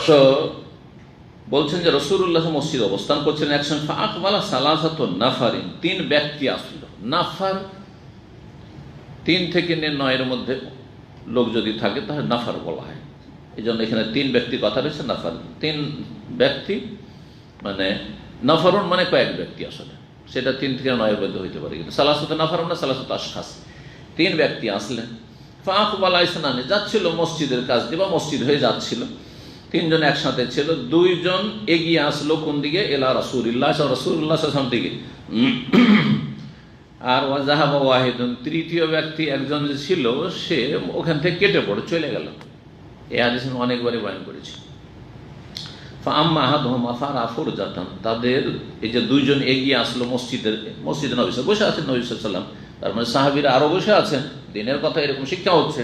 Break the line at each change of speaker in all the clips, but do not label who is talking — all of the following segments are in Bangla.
তো বলছেন যে রাসূলুল্লাহ মসজিদ অবস্থান করছিলেন, একসঙ্গে ফাআকবালা সালাসাতু নাফারিন, 3 ব্যক্তি আসলো। নাফার 3 থেকে 9 মধ্যে লোক যদি থাকে তাহলে নাফার বলা হয়। এই জন্য এখানে 3 ব্যক্তি কথা রয়েছে, নাফার 3 ব্যক্তি, মানে নাফারুন মানে কয়েক ব্যক্তি, আসলে সেটা 3 থেকে 9 মধ্যে হইতে পারে, কিন্তু সালাসাতু নাফারুন না, সালাসাতু আশখাস, 3 ব্যক্তি আসলেন। ফাআকবালা ইসনানি, যাচ্ছিল মসজিদের কাজ দিয়ে বা মসজিদ হয়ে যাচ্ছিল, 3 জন একসাথে ছিল, 2 জন এগিয়ে আসলো কোন দিকে, এলা রাসূলিল্লাহ, রাসূলুল্লাহ সাল্লাল্লাহু আলাইহি ওয়াসাল্লাম দিকে। আর ওয়াজাহাবা ওয়াহিদুন, তৃতীয় ব্যক্তি একজন যে ছিল সে ওখান থেকে কেটে পড়ে চলে গেল। এই হাদিস আমি অনেকবারই বয়ান করেছি। ফাআম্মা আহাদুহুমা ফারা ফুরজাতান, তাদের এই যে 2 জন এগিয়ে আসলো মসজিদে নবী বসে আছেন নবী সাল্লাল্লাহু আলাইহি ওয়াসাল্লাম, তার মানে সাহাবীরা আরো বসে আছেন, দিনের কথা এরকম শিক্ষা হচ্ছে,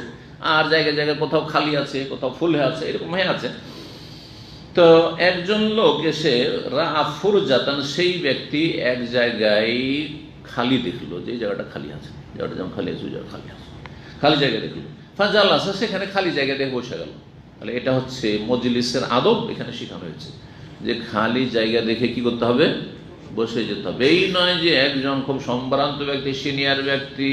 আর জায়গায় জায়গায় কোথাও খালি আছে, কোথাও ফুল হয়ে আছে, এরকম হয়ে আছে। তো একজন লোক এসে ফুরজাতান, সেই ব্যক্তি এক জায়গায় খালি দেখলো, যে জায়গাটা খালি আছে, জায়গাটা যেমন খালি আছে ওই জায়গা খালি আছে, খালি জায়গা দেখলো। ফাজালাসা, সেখানে খালি জায়গা দেখে বসে গেল। তাহলে এটা হচ্ছে মজলিসের আদব, এখানে শেখানো হয়েছে যে খালি জায়গা দেখে কি করতে হবে, বসে যেতে হবে। এই নয় যে একজন খুব সম্ভ্রান্ত ব্যক্তি, সিনিয়র ব্যক্তি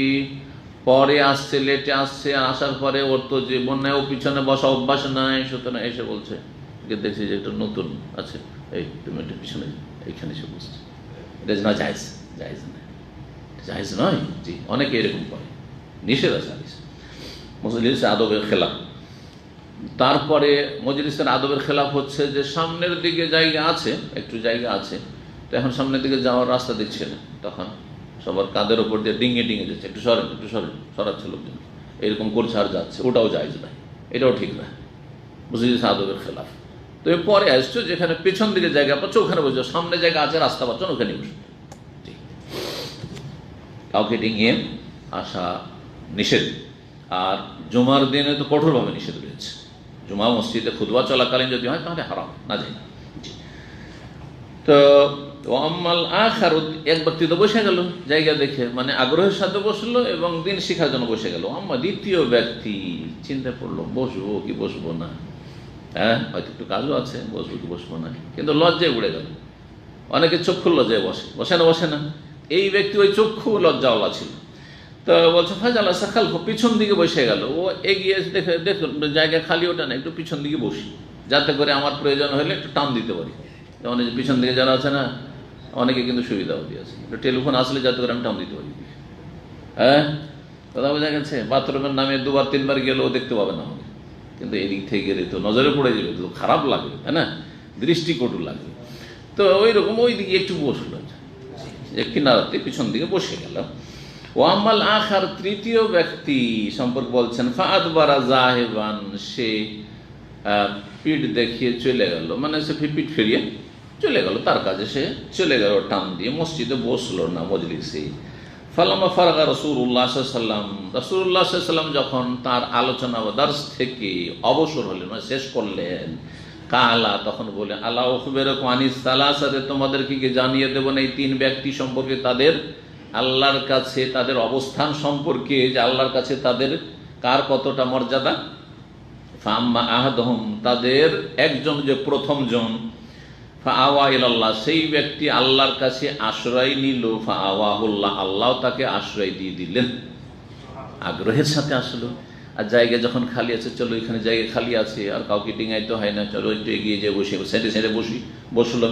পরে আসছে, লেটে আসছে, আসার পরে ওর তো জীবন নেই, ও পিছনে বসা অভ্যাস নাই, সুতরাং এসে বলছে, দেখছি যে একটা নতুন আছে, এই তুমি একটু পিছনে এইখানে এসে বসছে, এটা না জায়েজ, জায়েজ নয়, জায়েজ নয়। জি, অনেকে এরকম করে, নিষেধ আছে মজলিসের আদবের খেলাফ। তারপরে মজলিসের আদবের খেলাফ হচ্ছে যে সামনের দিকে জায়গা আছে, একটু জায়গা আছে, তো এখন সামনের দিকে যাওয়ার রাস্তা দিচ্ছে না, তখন সবার কাঁধের ওপর দিয়ে ডিঙে ডিঙে যাচ্ছে, একটু সরেন, একটু সরেন, সরাচ্ছে লোকজন, এরকম করছে আর যাচ্ছে, ওটাও জায়েজ নয়, এটাও ঠিক না, মজলিসের আদবের খেলাফ। তো পরে আসছো যেখানে পেছন দিকে জায়গা পাচ্ছ ওখানে বসে, সামনে জায়গা আছে, রাস্তা পাচ্ছ ওখানে বসে। কাউকে ডিঙিয়ে আসা নিষেধ। আর জুমার দিনে তো কঠোরভাবে নিষেধ রয়েছে, জুমা মসজিদে খুতবা চলাকালীন যদি হয় তাহলে হারাম, না যায়। তো আম্মাল আখার, এক ব্যক্তি তো বসে গেল জায়গা দেখে, মানে আগ্রহের সাথে বসলো এবং দিন শিখার জন্য বসে গেল। আম্মা দ্বিতীয় ব্যক্তি চিন্তা করলো বসবো কি বসবো না, হ্যাঁ হয়তো একটু কাজও আছে, বসবো কি বসবো না, কিন্তু লজ্জায় উড়ে গেল। অনেকে চক্ষু লজ্জায় বসে না, এই ব্যক্তি ওই চক্ষু লজ্জাওয়ালা ছিল। তো বলছে ফাজালা সাখাল, পিছন দিকে বসে গেল। ও এগিয়ে দেখে জায়গা খালি, ওটা না, একটু পিছন দিকে বসি, যাতে করে আমার প্রয়োজন হলে একটু টান দিতে পারি। যেমন এই যে পিছন দিকে যারা আছে না, অনেকে কিন্তু সুবিধাও দিয়েছে, একটু টেলিফোন আসলে যাতে করে আমি টান দিতে পারি। হ্যাঁ, কথা বোঝা গেছে। বাথরুমের নামে 2-3 গেলেও দেখতে পাবে না আমাকে, কিন্তু এদিক থেকে গেলে তো নজরে পড়ে যাবে, তো খারাপ লাগবে, তাই না, দৃষ্টিকটু লাগবে। তো ওই রকম ওই দিকে একটু বসলো, যে কিনারাতে পিছন দিকে বসে গেল। ও আম্মাল আখার, তৃতীয় ব্যক্তি সম্পর্কে বলছেন, ফাআদবারা জাহিবান, সে পিঠ দেখিয়ে চলে গেল, মানে সে পিঠ ফিরিয়ে চলে গেল, তার কাজে সে চলে গেল, টান দিয়ে মসজিদে বসলো না মজলিসে। ফালাম্মা ফারাগা রাসূলুল্লাহ সাল্লাল্লাহু আলাইহি ওয়াসাল্লাম যখন তার আলোচনা বা দার্স থেকে অবসর হলেন, মানে শেষ করলেন, কালা, তখন বলে, আলা উখবিরুকুম আনিস সালাসাতি, তোমাদেরকে কি জানিয়ে দেব না এই 3 ব্যক্তি সম্পর্কে, তাদের আল্লাহর কাছে তাদের অবস্থান সম্পর্কে, যে আল্লাহর কাছে তাদের কার কতটা মর্যাদা। ফাআম্মা আহাদুহুম, তাদের একজন যে প্রথম জন, ফাআওয়া ইলাল্লাহ, সেই ব্যক্তি আল্লাহর কাছে আশ্রয় নিল, ফাআওয়াহুল্লাহ, আল্লাহ তাকে আশ্রয় দিয়ে দিলেন। আগ্রহের সাথে আসলো, আর জায়গা যখন খালি আছে, চলো এখানে জায়গা খালি আছে, আর কাউকে ডিঙাইতে হয় না, চলো একটু এগিয়ে যেয়ে বসে সেটে বসলো।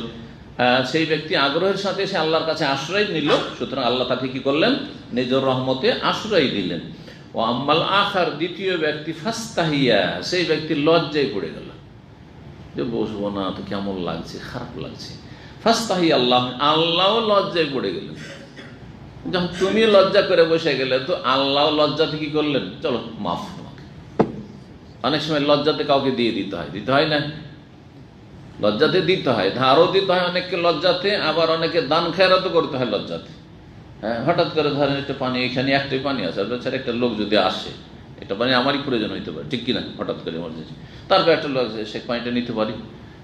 সেই ব্যক্তি আগ্রহের সাথে সে আল্লাহর কাছে আশ্রয় নিল, সুতরাং আল্লাহ তাকে কি করলেন, নিজের রহমতে আশ্রয় দিলেন। ও আম্মাল আখার, দ্বিতীয় ব্যক্তি, ফাস্তাহিয়া, সেই ব্যক্তি লজ্জায় পড়ে গেল, যে বসবো না তো কেমন লাগছে, খারাপ লাগছে। ফাস্তাহি আল্লাহ, আল্লাহও লজ্জায় পড়ে গেলেন। যখন তুমি লজ্জা করে বসে গেলে, তো আল্লাহ লজ্জাতে কি করলেন, চলো মাফ তোমাকে। অনেক সময় লজ্জাতে কাউকে দিয়ে দিতে হয় না, লজ্জাতে দিতে হয়, ধারও দিতে হয় অনেককে লজ্জাতে, আবার অনেকে দান খেরাতও করতে হয় লজ্জাতে। হ্যাঁ, হঠাৎ করে ধরেন একটা পানি, এখানে একটাই পানি আছে, বেচারা একটা লোক যদি আসে, এটা পানি আমারই প্রয়োজন হইতে পারে, ঠিক কিনা, হঠাৎ করে এমার্জেন্সি, তারপর একটা লোক আছে, সে পানিটা নিতে পারি,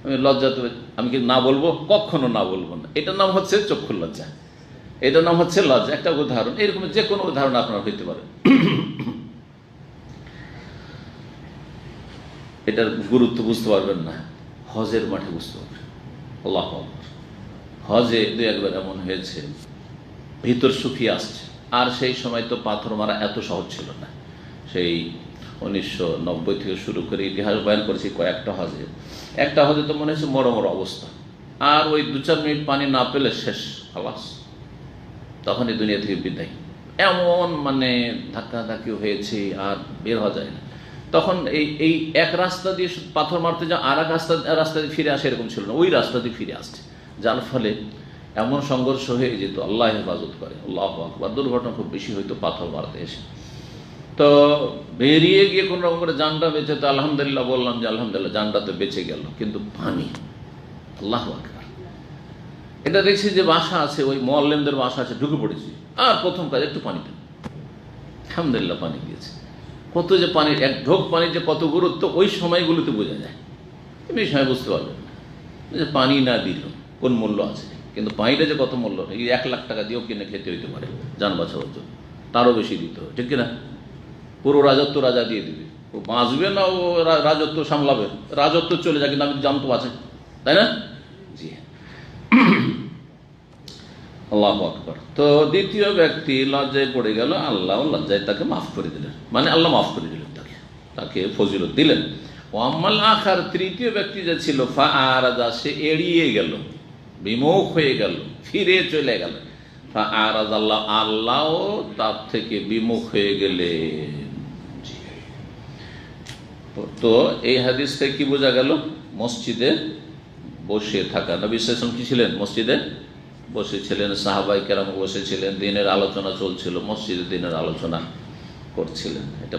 আমি লজ্জাতে, আমি কি না বলবো, কখনো না বলবো না। এটার নাম হচ্ছে চক্ষু লজ্জা, এটার নাম হচ্ছে লজ্জা। একটা উদাহরণ, এরকম যে কোনো উদাহরণ আপনার হইতে পারে। এটার গুরুত্ব বুঝতে পারবেন না। হজের মাঠে বুঝতে পারবে। আল্লাহু আকবার। হজে দু একবার এমন হয়েছে ভিতর শুকিয়ে আসছে, আর সেই সময় তো পাথর মারা এত সহজ ছিল না। সেই 1990 থেকে শুরু করে ইতিহাস বয়ান করেছি কয়েকটা হজে, একটা হজে তো মনে হচ্ছে মরমর অবস্থা, আর ওই 2-4 মিনিট পানি না পেলে শেষ, খালাস, তখন এই দুনিয়া থেকে বিদায়। এমন মানে ধাক্কাধাক্কি হয়েছে আর বের হওয়া যায় না। তখন এই এক রাস্তা দিয়ে পাথর মারতে যা আর এক রাস্তা দিয়ে ফিরে আসে এরকম ছিল না, ওই রাস্তা দিয়ে ফিরে আসছে, যার ফলে এমন সংঘর্ষ হয়ে যেত। আল্লাহ হেফাজত করে। আল্লাহু আকবার। দুর্ঘটনা খুব বেশি হয়তো পাথর মারতে এসে। তো বেরিয়ে গিয়ে কোন রকম করে জানটা বেঁচে, তো আলহামদুলিল্লাহ বললাম যে আলহামদুলিল্লাহ জানটা তো বেঁচে গেল, কিন্তু পানি, আল্লাহু আকবার। এটা দেখছি যে বাসা আছে, ওই মুআল্লিমদের বাসা আছে, ঢুকে পড়েছি, আর প্রথম কাজ একটু পানি দেন। আলহামদুলিল্লাহ পানি দিয়েছে। কত যে পানির, এক ঢোক পানির যে কত গুরুত্ব ওই সময়গুলোতে বোঝা যায়, এই সময় বুঝতে পারবেন না যে পানি না দিল কোন মূল্য আছে, কিন্তু পানিটা যে কত মূল্য, এই 1 লাখ টাকা দিয়েও কিনে খেতে হইতে পারে যান বাঁচানোর জন্য, তারও বেশি দিতে হবে, ঠিক কিনা? পুরো রাজত্ব রাজা দিয়ে দিবে, ও বাঁচবে না, ও রাজত্ব সামলাবে, রাজত্ব চলে যায়, কিন্তু আমি জানতো আছে, তাই না? জি, আল্লাহু আকবার। তো দ্বিতীয় ব্যক্তি লজ্জায় পড়ে গেল, আল্লাহ লজ্জায় তাকে মাফ করে দিলেন, মানে আল্লাহ মাফ করে দিলেন, তাকে ফজিলত দিলেন। ও আম্মাল আখার, তৃতীয় ব্যক্তি যে ছিল, ফাআরাদা, সে এড়িয়ে গেল, বিমুখ হয়ে গেল, ফিরে চলে গেল। ফাআরাদা, আল্লাহ তার থেকে বিমুখ হয়ে গেলেন। তো এই হাদিস থেকে কি বোঝা গেল? মসজিদে বসে থাকা। নবী সাল্লাল্লাহু আলাইহি ওয়াসাল্লাম কি ছিলেন? মসজিদে বসেছিলেন, সাহাবায়ে কেরাম বসেছিলেন, দিনের আলোচনা চলছিল, মসজিদে দিনের আলোচনা করছিলেন। এটা